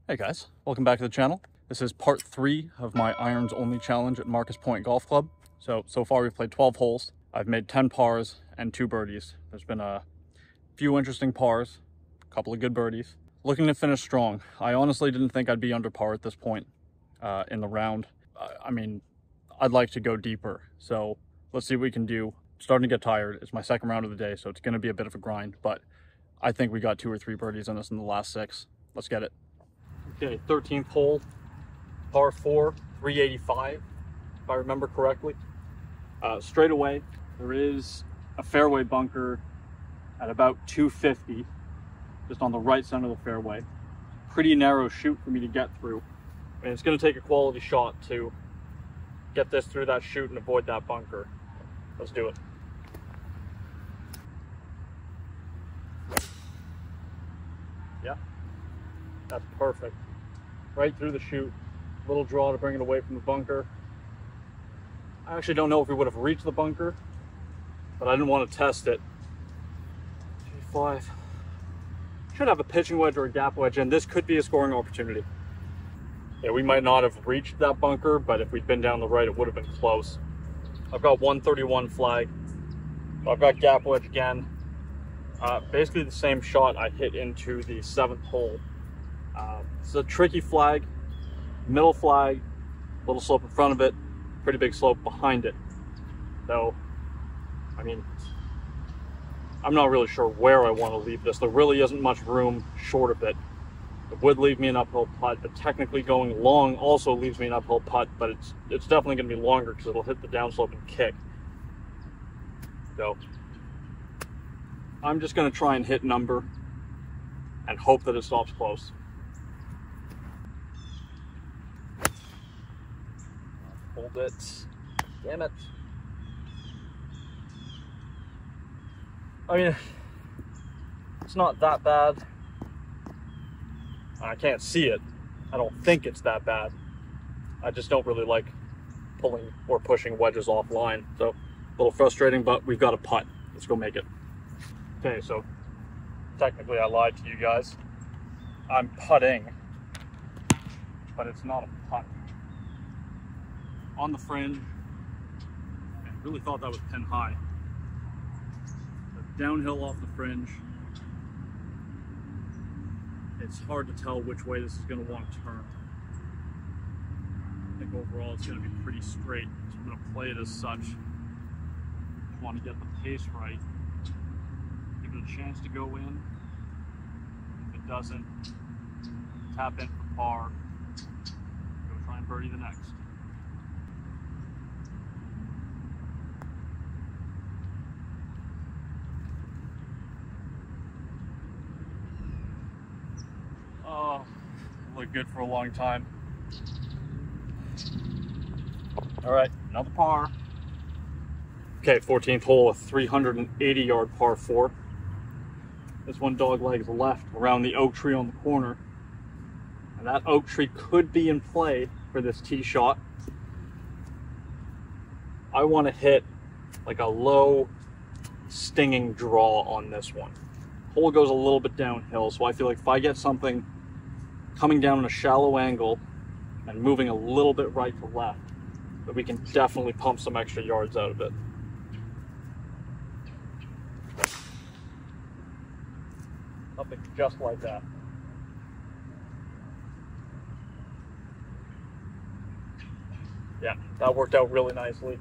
Hey guys, welcome back to the channel. This is part 3 of my irons only challenge at Marcus Pointe Golf Club. So far we've played 12 holes. I've made 10 pars and 2 birdies. There's been a few interesting pars, a couple of good birdies. Looking to finish strong. I honestly didn't think I'd be under par at this point in the round. I mean, I'd like to go deeper. So let's see what we can do. I'm starting to get tired. It's my second round of the day, so it's gonna be a bit of a grind, but I think we got 2 or 3 birdies in us in the last 6. Let's get it. Okay, 13th hole, par 4, 385, if I remember correctly. Straight away, there is a fairway bunker at about 250, just on the right side of the fairway. Pretty narrow chute for me to get through. And it's going to take a quality shot to get this through that chute and avoid that bunker. Let's do it. Yeah, that's perfect. Right through the chute, little draw to bring it away from the bunker. I actually don't know if we would have reached the bunker, but I didn't want to test it. 5. Should have a pitching wedge or a gap wedge, and this could be a scoring opportunity. Yeah, we might not have reached that bunker, but if we'd been down the right, it would have been close. I've got 131 flag. I've got gap wedge again. Basically the same shot I hit into the 7th hole. It's a tricky flag, middle flag, little slope in front of it, pretty big slope behind it. So, I mean, I'm not really sure where I want to leave this. There really isn't much room short of it. It would leave me an uphill putt, but technically going long also leaves me an uphill putt, but it's definitely going to be longer because it'll hit the downslope and kick. So, I'm just going to try and hit number and hope that it stops close. Hold it. Damn it. I mean, it's not that bad. I can't see it. I don't think it's that bad. I just don't really like pulling or pushing wedges offline. So, a little frustrating, but we've got a putt. Let's go make it. Okay, so technically I lied to you guys. I'm putting, but it's not a putt. On the fringe, I really thought that was pin high. But downhill off the fringe, it's hard to tell which way this is going to want to turn. I think overall it's going to be pretty straight, so I'm going to play it as such. Just want to get the pace right. Give it a chance to go in. If it doesn't, tap in for par. Go try and birdie the next. Oh, looked good for a long time. All right, another par. Okay, 14th hole, a 380-yard par 4. This one dog legs left around the oak tree on the corner. And that oak tree could be in play for this tee shot. I want to hit like a low stinging draw on this one. Hole goes a little bit downhill, so I feel like if I get something coming down in a shallow angle and moving a little bit right to left, that we can definitely pump some extra yards out of it. Something just like that. Yeah, that worked out really nicely.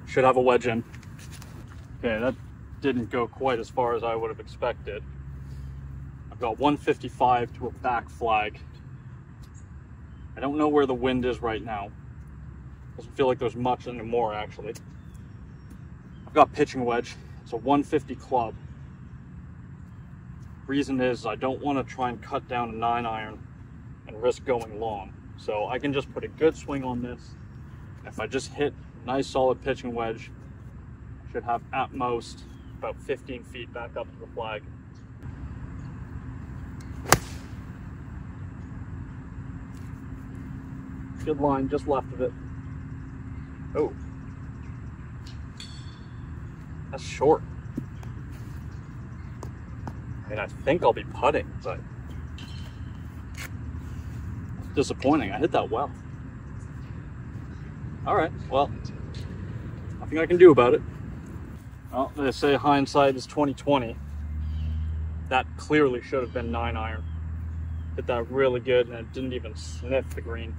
Should have a wedge in. Okay, that didn't go quite as far as I would have expected. I've got 155 to a back flag. I don't know where the wind is right now. Doesn't feel like there's much anymore, actually. I've got pitching wedge. It's a 150 club. Reason is I don't want to try and cut down a 9-iron and risk going long. So I can just put a good swing on this. If I just hit a nice solid pitching wedge, I should have at most about 15 feet back up to the flag. Good line, just left of it. Oh, that's short. I mean, I think I'll be putting, but disappointing. I hit that well. All right, well, nothing I can do about it. Well, they say hindsight is 20/20. That clearly should have been 9-iron. Hit that really good, and it didn't even sniff the green.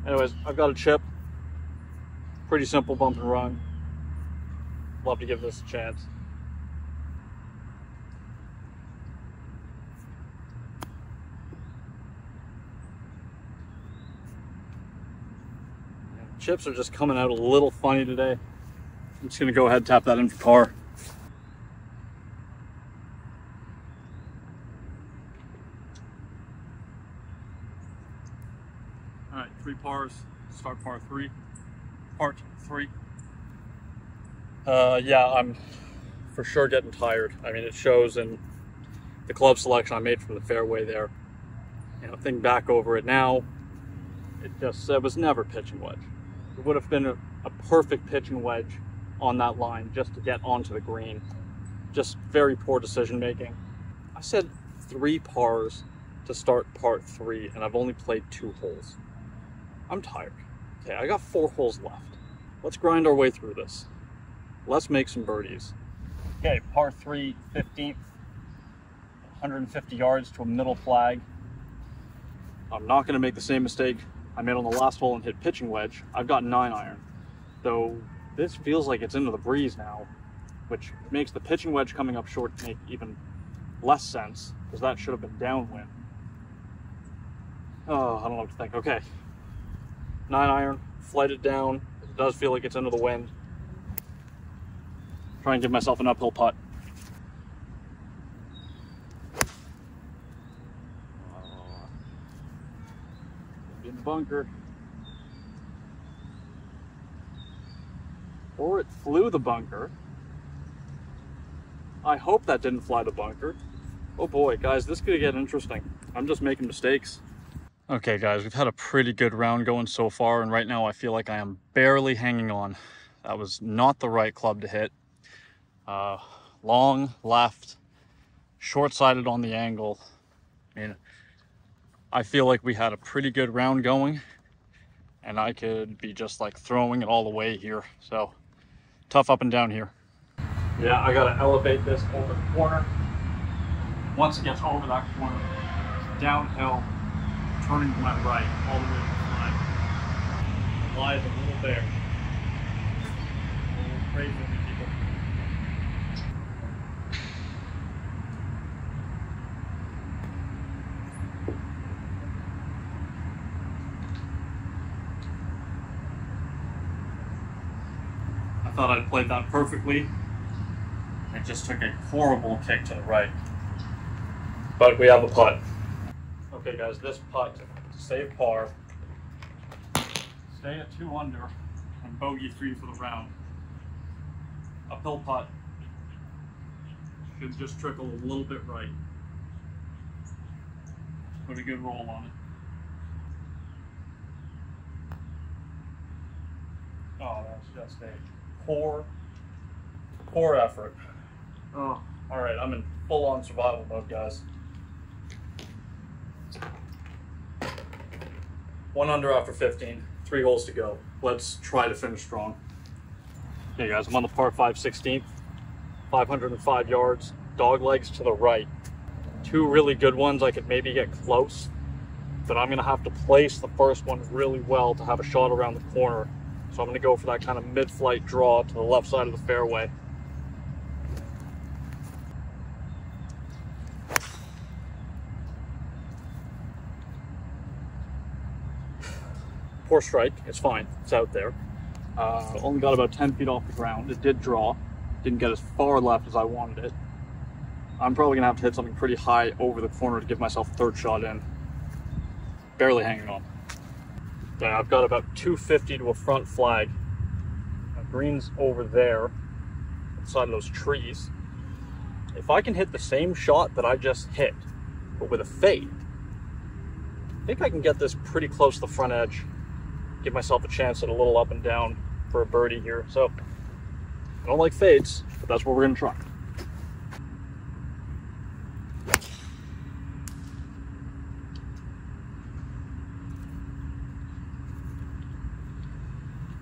Anyways, I've got a chip. Pretty simple bump and run. Love to give this a chance. Chips are just coming out a little funny today. I'm just gonna go ahead and tap that in for par. All right, 3 pars, start part 3. Yeah, I'm for sure getting tired. I mean, it shows in the club selection I made from the fairway there. You know, think back over it now, it was never pitching wedge. It would have been a perfect pitching wedge on that line just to get onto the green. Just very poor decision making. I said 3 pars to start part 3, and I've only played 2 holes. I'm tired. Okay, I got 4 holes left. Let's grind our way through this. Let's make some birdies. Okay, par 3, 15th, 150 yards to a middle flag. I'm not going to make the same mistake I made on the last hole and hit pitching wedge. I've got 9-iron, though this feels like it's into the breeze now, which makes the pitching wedge coming up short make even less sense, because that should have been downwind. Oh, I don't know what to think. Okay, 9-iron, flight it down. It does feel like it's into the wind. Try and give myself an uphill putt. In the bunker. Or it flew the bunker. I hope that didn't fly the bunker. Oh boy, guys, this could get interesting. I'm just making mistakes. Okay, guys, we've had a pretty good round going so far, and right now I feel like I am barely hanging on. That was not the right club to hit. Long left, short-sided on the angle. I mean, I feel like we had a pretty good round going, and I could be just like throwing it all the way here. So tough up and down here. Yeah, I gotta elevate this over the corner. Once it gets over that corner, downhill, turning to my right, all the way to the flag. The lie is a little there. A little crazy with people. I thought I'd played that perfectly. It just took a horrible kick to the right. But we have a putt. Okay guys, this putt to save par, stay at 2 under, and bogey 3 for the round. Uphill putt. Should just trickle a little bit right. Put a good roll on it. Oh, that's just a poor effort. Oh, all right, I'm in full-on survival mode, guys. 1 under after 15, 3 holes to go. Let's try to finish strong. Okay, guys, I'm on the par 5 16th, 505 yards, dog legs to the right. 2 really good ones. I could maybe get close, but I'm gonna have to place the first one really well to have a shot around the corner. So I'm gonna go for that kind of mid-flight draw to the left side of the fairway. Poor strike, it's fine, it's out there. Only got about 10 feet off the ground. It did draw, didn't get as far left as I wanted it. I'm probably gonna have to hit something pretty high over the corner to give myself a 3rd shot in. Barely hanging on. Yeah, I've got about 250 to a front flag. Green's over there, inside of those trees. If I can hit the same shot that I just hit, but with a fade, I think I can get this pretty close to the front edge. Give myself a chance at a little up and down for a birdie here. So, I don't like fades, but that's what we're gonna try.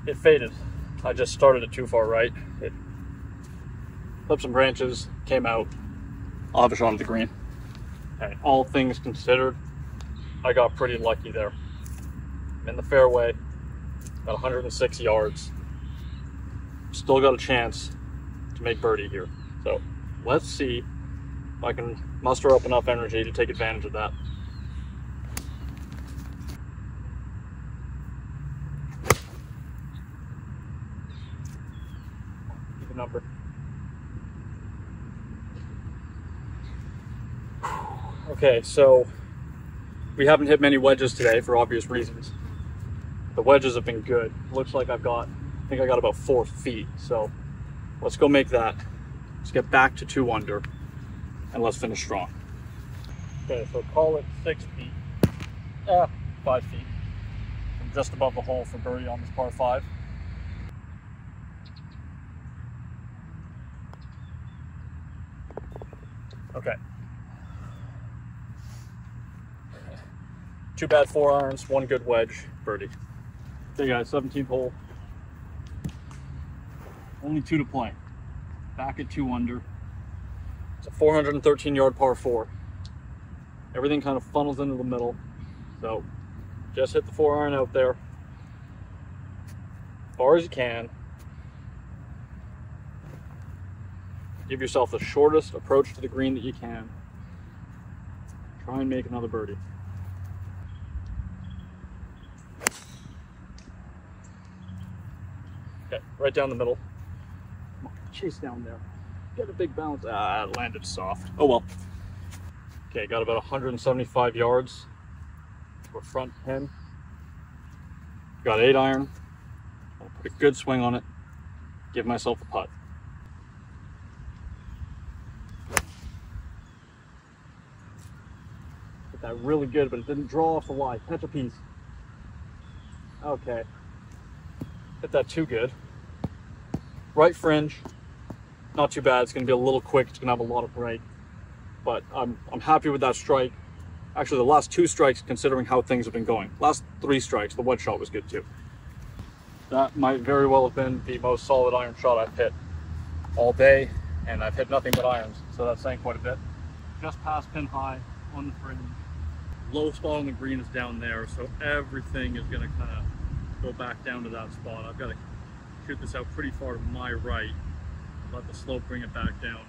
it faded. I just started it too far right. It clipped some branches, came out, I'll have a shot at the green. Okay, all things considered, I got pretty lucky there. I'm in the fairway, about 106 yards. Still got a chance to make birdie here. So let's see if I can muster up enough energy to take advantage of that. Even number. Okay, so we haven't hit many wedges today for obvious reasons. The wedges have been good. Looks like I think I got about 4 feet. So let's go make that. Let's get back to 2 under and let's finish strong. Okay, so call it 6 feet. 5 feet. I'm just above the hole for birdie on this par 5. Okay. 2 bad 4-irons, 1 good wedge, birdie. Okay guys, 17th hole. Only 2 to play. Back at 2 under. It's a 413-yard par 4. Everything kind of funnels into the middle. So just hit the 4-iron out there as far as you can. Give yourself the shortest approach to the green that you can. Try and make another birdie. Okay, right down the middle. Come on, chase down there. Get a big bounce. Ah, it landed soft. Oh well. Okay, got about 175 yards to a front pin. Got 8-iron. I'll put a good swing on it. Give myself a putt. Hit that really good, but it didn't draw off the line. Catch a piece. Okay. Hit that too good. Right fringe, not too bad. It's going to be a little quick. It's going to have a lot of break, but I'm happy with that strike. Actually, the last 2 strikes, considering how things have been going. Last 3 strikes, the wedge shot was good too. That might very well have been the most solid iron shot I've hit all day, and I've hit nothing but irons, so that's saying quite a bit. Just past pin high on the fringe. Low spot on the green is down there, so everything is going to kind of go back down to that spot. I've got to shoot this out pretty far to my right, let the slope bring it back down.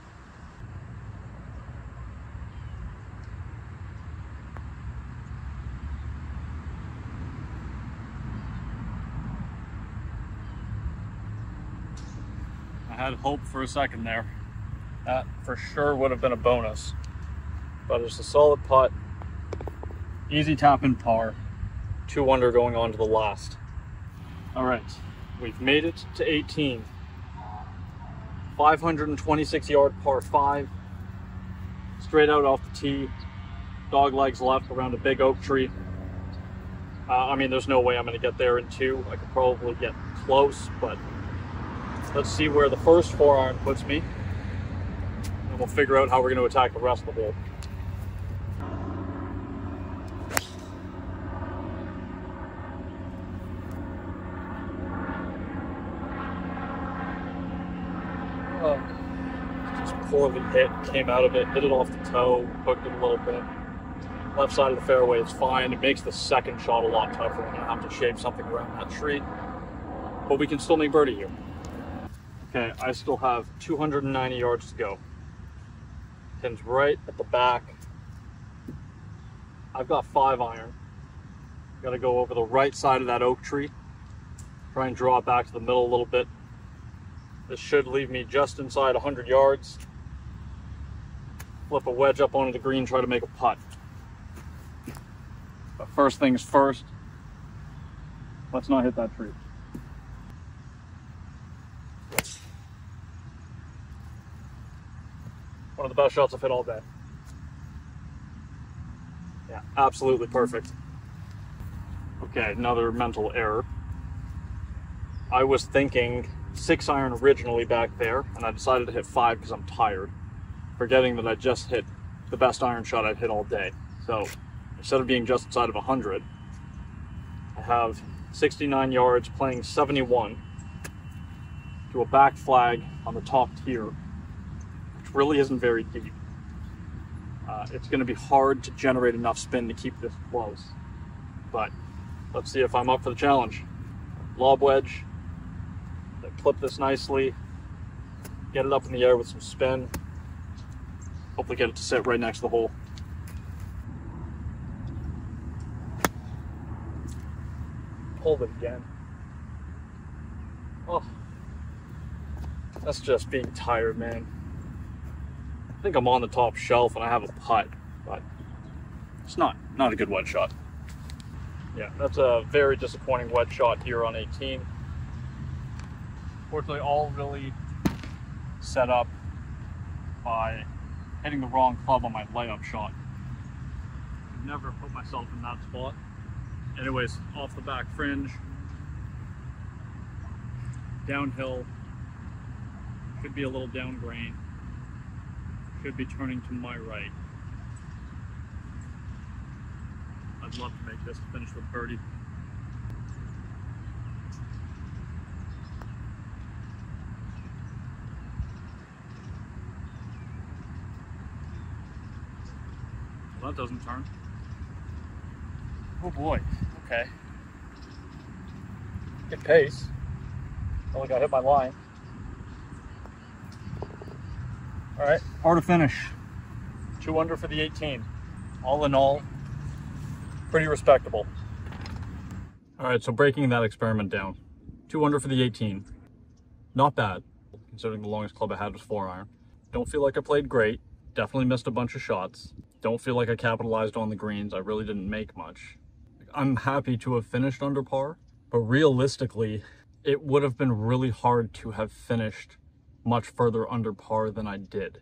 I had hope for a second there. That for sure would have been a bonus, but it's a solid putt. Easy tap in par. 2 under going on to the last. All right, we've made it to 18. 526-yard par 5. Straight out off the tee. Dog legs left around a big oak tree. I mean, there's no way I'm going to get there in 2. I could probably get close, but let's see where the first 4-iron puts me. And we'll figure out how we're going to attack the rest of the hole. Just poorly hit, came out of it, hit it off the toe, hooked it a little bit. Left side of the fairway is fine. It makes the second shot a lot tougher. I'm going to have to shave something around that tree, but we can still make birdie here. Okay, I still have 290 yards to go. Pin's right at the back. I've got 5-iron. Got to go over the right side of that oak tree. Try and draw it back to the middle a little bit. This should leave me just inside 100 yards. Flip a wedge up onto the green, try to make a putt. But first things first, let's not hit that tree. One of the best shots I've hit all day. Yeah, absolutely perfect. Okay, another mental error. I was thinking 6-iron originally back there, and I decided to hit 5 because I'm tired, forgetting that I just hit the best iron shot I've hit all day. So instead of being just inside of 100, I have 69 yards, playing 71 to a back flag on the top tier, which really isn't very deep. It's going to be hard to generate enough spin to keep this close, but let's see if I'm up for the challenge. Lob wedge, clip this nicely, get it up in the air with some spin, hopefully get it to sit right next to the hole. Hold it again. Oh, that's just being tired, man. I think I'm on the top shelf and I have a putt, but it's not a good wedge shot. Yeah, that's a very disappointing wedge shot here on 18. Fortunately, all really set up by hitting the wrong club on my layup shot. I've never put myself in that spot. Anyways, off the back fringe, downhill, should be a little down grain, should be turning to my right. I'd love to make this finish with birdie. Well, that doesn't turn. Oh boy, okay. Good pace. Only got hit my line. All right, par to finish. 2 under for the 18. All in all, pretty respectable. All right, so breaking that experiment down. 2 under for the 18. Not bad, considering the longest club I had was 4-iron. Don't feel like I played great. Definitely missed a bunch of shots. Don't feel like I capitalized on the greens. I really didn't make much. I'm happy to have finished under par, but realistically, it would have been really hard to have finished much further under par than I did.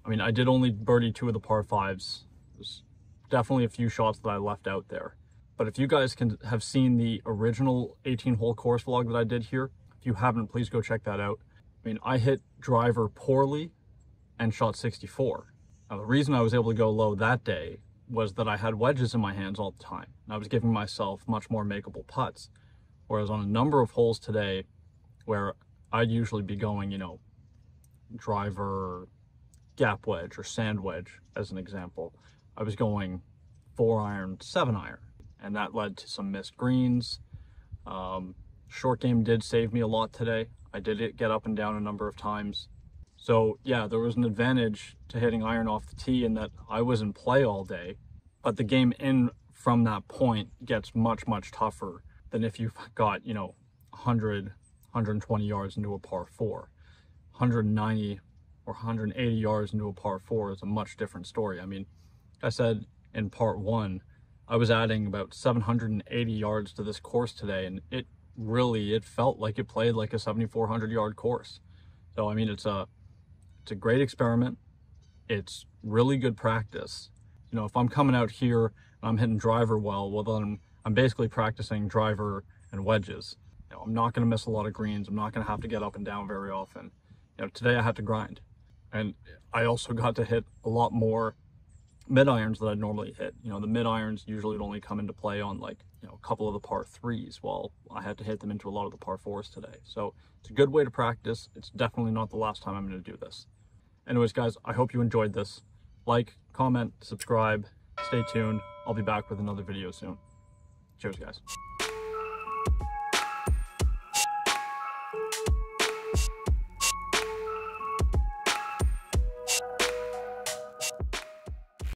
I mean, I did only birdie 2 of the par 5s. There's definitely a few shots that I left out there. But if you guys can have seen the original 18-hole course vlog that I did here, if you haven't, please go check that out. I mean, I hit driver poorly and shot 64. Now, the reason I was able to go low that day was that I had wedges in my hands all the time. And I was giving myself much more makeable putts. Whereas on a number of holes today, where I'd usually be going, you know, driver, gap wedge, or sand wedge, as an example, I was going 4-iron, 7-iron. And that led to some missed greens. Short game did save me a lot today. I did get up and down a number of times. So yeah, there was an advantage to hitting iron off the tee in that I was in play all day, but the game in from that point gets much, much tougher than if you've got, you know, 100, 120 yards into a par 4. 190 or 180 yards into a par 4 is a much different story. I mean, I said in part 1, I was adding about 780 yards to this course today, and it felt like it played like a 7,400 yard course. So, I mean, it's a great experiment. It's really good practice. You know, if I'm coming out here and I'm hitting driver well, then I'm basically practicing driver and wedges. You know, I'm not going to miss a lot of greens. I'm not going to have to get up and down very often. You know, today I had to grind. And I also got to hit a lot more mid-irons that I'd normally hit. You know, the mid-irons usually would only come into play on, like, you know, a couple of the par 3s, while I had to hit them into a lot of the par 4s today. So it's a good way to practice. It's definitely not the last time I'm going to do this. Anyways, guys, I hope you enjoyed this. Like, comment, subscribe, stay tuned. I'll be back with another video soon. Cheers, guys.